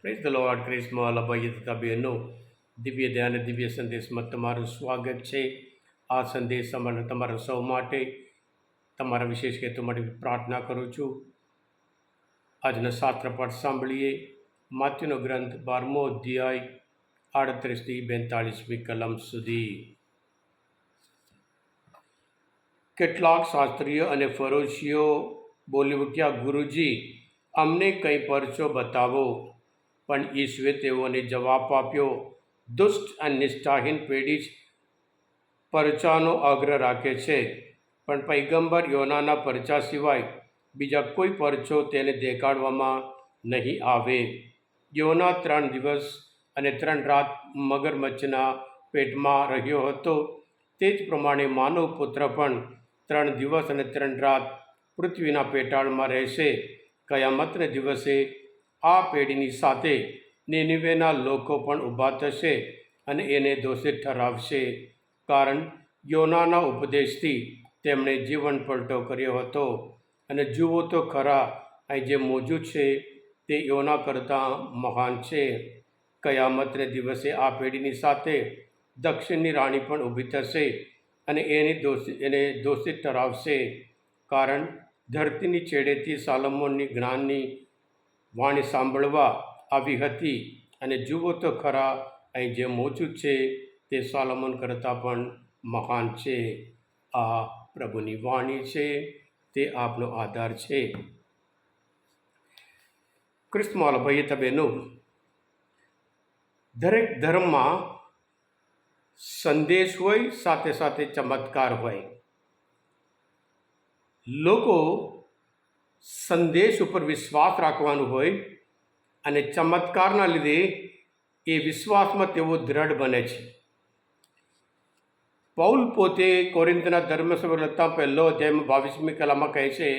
Praise the lord. ક્રિસ્મા ભાઈ તથા બહેનો, દિવ્ય ધ્યાન દિવ્ય સંદેશમાં તમારું સ્વાગત છે. આ સંદેશ તમારા સૌ માટે, તમારા વિશેષ હેતુ માટે પ્રાર્થના કરું છું. આજના શાસ્ત્ર પાઠ સાંભળીએ. માથ્યુનો ગ્રંથ 12મો અધ્યાય 38થી 42મી કલમ સુધી. કેટલાક શાસ્ત્રીઓ અને ફરોશીઓ બોલી ઉઠ્યા, ગુરુજી, અમને કંઈ પરચો બતાવો. પણ ઈશ્વરે તેઓને જવાબ આપ્યો, દુષ્ટ અને નિષ્ઠાહીન પેઢી જ પરચાનો આગ્રહ રાખે છે, પણ પૈગંબર યોનાના પરચા સિવાય બીજા કોઈ પરચો તેને દેખાડવામાં નહીં આવે. યોના 3 દિવસ અને 3 રાત મગરમચ્છના પેટમાં રહ્યો હતો. તે જ પ્રમાણે માનવ પુત્ર પણ 3 દિવસ અને 3 રાત પૃથ્વીના પેટાળમાં રહેશે. કયામતને દિવસે આ પેઢીની સાથે નીનવેના લોકો પણ ઊભા થશે અને એને દોષિત ઠરાવશે, કારણ યોનાના ઉપદેશથી તેમણે જીવન પલટો કર્યો હતો. અને જુઓ તો ખરા, અહીં જે મોજૂદ છે તે યોના કરતાં મહાન છે. કયામતને દિવસે આ પેઢીની સાથે દક્ષિણની રાણી પણ ઊભી થશે અને એને દોષિત ઠરાવશે, કારણ ધરતીની છેડેથી સાલોમોનની જ્ઞાનની વાણી સાંભળવા આવી હતી. અને જુઓ તો ખરા, અહીં જે મોજૂદ છે તે સાલોમોન કરતાં પણ મહાન છે. આ પ્રભુની વાણી છે, તે આપનો આધાર છે. ક્રિસ્મા ભાઈ બહેનો, દરેક ધર્મમાં સંદેશ હોય, સાથે સાથે ચમત્કાર હોય. લોકો સંદેશ ઉપર વિશ્વાસ રાખવાનું હોય અને ચમત્કારના લીધે એ વિશ્વાસમાં તેઓ દ્રઢ બને છે. પૌલ પોતે કોરિન્થના ધર્મસભા લખતા 1 અધ્યાયમાં 22મી કલમમાં કહે છે,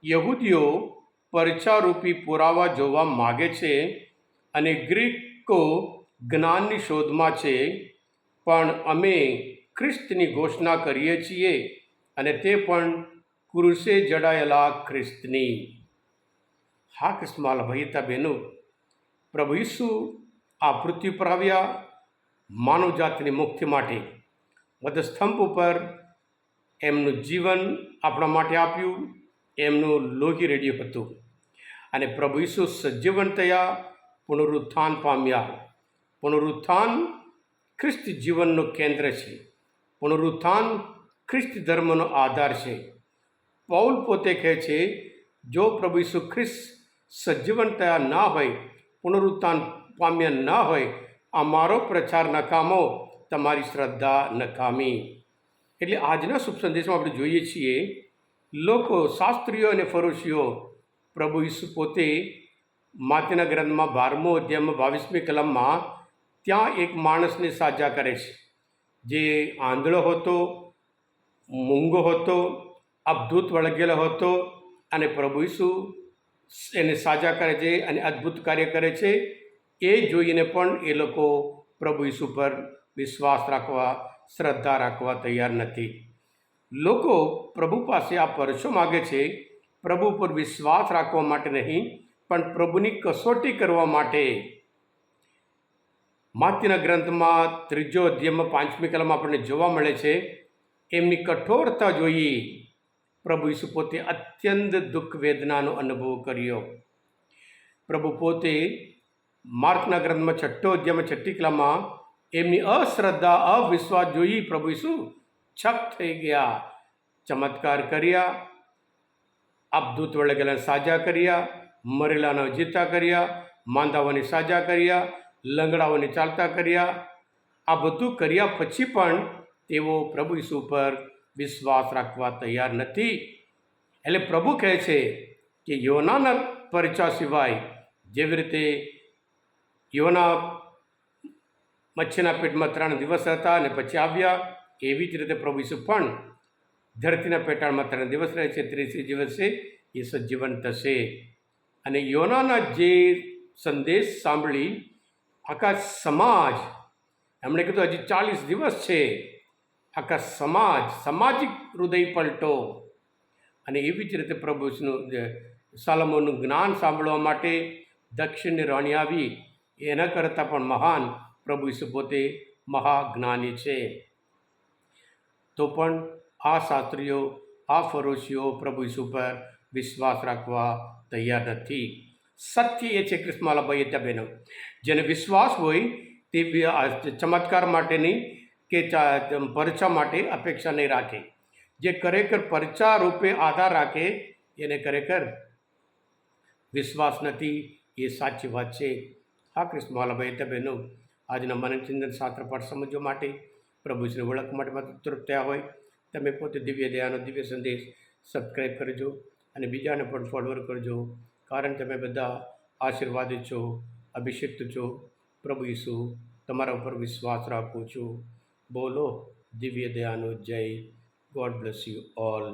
યહૂદીઓ પરચારૂપી પુરાવા જોવા માગે છે અને ગ્રીકો જ્ઞાનની શોધમાં છે, પણ અમે ખ્રિસ્તની ઘોષણા કરીએ છીએ, અને તે પણ ક્રૂસે જડાયેલા ખ્રિસ્તની. હા ક્રિસ્માલ ભાઈ બહેનો, પ્રભુ ઈસુ આ પૃથ્વી પર આવ્યા માનવજાતની મુક્તિ માટે. વધસ્તંભ ઉપર એમનું જીવન આપણા માટે આપ્યું, એમનું લોહી રેડ્યું હતું. અને પ્રભુ ઈસુ સજીવન થયા, પુનરુત્થાન પામ્યા. પુનરુત્થાન ખ્રિસ્ત જીવનનું કેન્દ્ર છે. પુનરુત્થાન ખ્રિસ્ત ધર્મનો આધાર છે. પૌલ પોતે કહે છે, જો પ્રભુ ઈસુ ખ્રિસ્ત સજીવન થયા ના હોય, પુનરુત્થાન પામ્યા ના હોય, અમારો પ્રચાર નકામો, તમારી શ્રદ્ધા નકામી. એટલે આજના શુભ સંદેશમાં આપણે જોઈએ છીએ, લોકો શાસ્ત્રીઓ અને ફરોશીઓ પ્રભુ ઈસુ પોતે માથ્યુના ગ્રંથમાં 12મો અધ્યાયમાં 22મી કલમમાં ત્યાં એક માણસને સાજા કરે છે, જે આંધળો હતો, મૂંગો હતો, અબધૂત વળગેલો હતો. અને પ્રભુ ઈસુ એને સાજા કરે છે અને અદ્ભુત કાર્ય કરે છે. એ જોઈને પણ એ લોકો પ્રભુ ઈસુ પર વિશ્વાસ રાખવા, શ્રદ્ધા રાખવા તૈયાર નથી. લોકો પ્રભુ પાસે આ પરચો માગે છે, પ્રભુ પર વિશ્વાસ રાખવા માટે નહીં, પણ પ્રભુની કસોટી કરવા માટે. માથ્યુના ગ્રંથમાં 3 અધ્યાયમાં 5મી કલમ આપણને જોવા મળે છે, એમની કઠોરતા જોઈ પ્રભુ ઈસુ પોતે અત્યંત દુઃખ વેદનાનો અનુભવ કર્યો. પ્રભુ પોતે માર્કના ગ્રંથમાં 6 અધ્યાયમાં 6મી કલમમાં એમની અશ્રદ્ધા, અવિશ્વાસ જોઈ પ્રભુ ઈસુ છક થઈ ગયા. ચમત્કાર કર્યા, અબધૂત વળગેલાને સાજા કર્યા, મરેલાને જીતા કર્યા, માંદાઓને સાજા કર્યા, લંગડાઓને ચાલતા કર્યા. આ બધું કર્યા પછી પણ તેઓ પ્રભુ ઈસુ પર વિશ્વાસ રાખવા તૈયાર નથી. એટલે પ્રભુ કહે છે કે યોનાના પરચા સિવાય, જેવી રીતે યોના મચ્છીના પેટમાં 3 દિવસ હતા અને પછી આવ્યા, એવી જ રીતે પ્રભુ ઈસુ પણ ધરતીના પેટાળમાં 3 દિવસ રહે છે. 30 દિવસે એ સજીવન થશે. અને યોનાના જે સંદેશ સાંભળી આખા સમાજ, એમણે કીધું હજી 40 દિવસ છે, આખા સામાજિક હૃદય પલટો. અને એવી જ રીતે પ્રભુ સાલોમોનનું જ્ઞાન સાંભળવા માટે દક્ષિણની રાણી આવી એના કરતાં પણ મહાન પ્રભુ ઈસુ પોતે મહાજ્ઞાની છે. તો પણ આ શાસ્ત્રીઓ, આ ફરોશીઓ પ્રભુ ઈસુ પર વિશ્વાસ રાખવા તૈયાર નથી. સત્ય એ છે ક્રિસ્માલાભાઈ ત્યાં બહેનો, જેને વિશ્વાસ હોય તે ચમત્કાર માટેની કે પરચા માટે અપેક્ષા નહીં રાખે. જે ખરેખર પરચા રૂપે આધાર રાખે એને ખરેખર વિશ્વાસ નથી, એ સાચી વાત છે. હા ક્રિસ્માલાભાઈ ત્યાં બહેનો, આજના મનચિંતન શાસ્ત્ર પાઠ સમજવા માટે, પ્રભુશ્રી ઓળખ માટે તરફ થયા હોય, તમે પોતે દિવ્ય દયાનો દિવ્ય સંદેશ સબસ્ક્રાઈબ કરજો અને બીજાને પણ ફોરવર્ડ કરજો. કારણ તમે બધા આશીર્વાદિત છો, અભિષિક્ત છો. પ્રભુ ઈસુ તમારા ઉપર વિશ્વાસ રાખું છું. બોલો દિવ્ય દયાનો જય. God bless you all.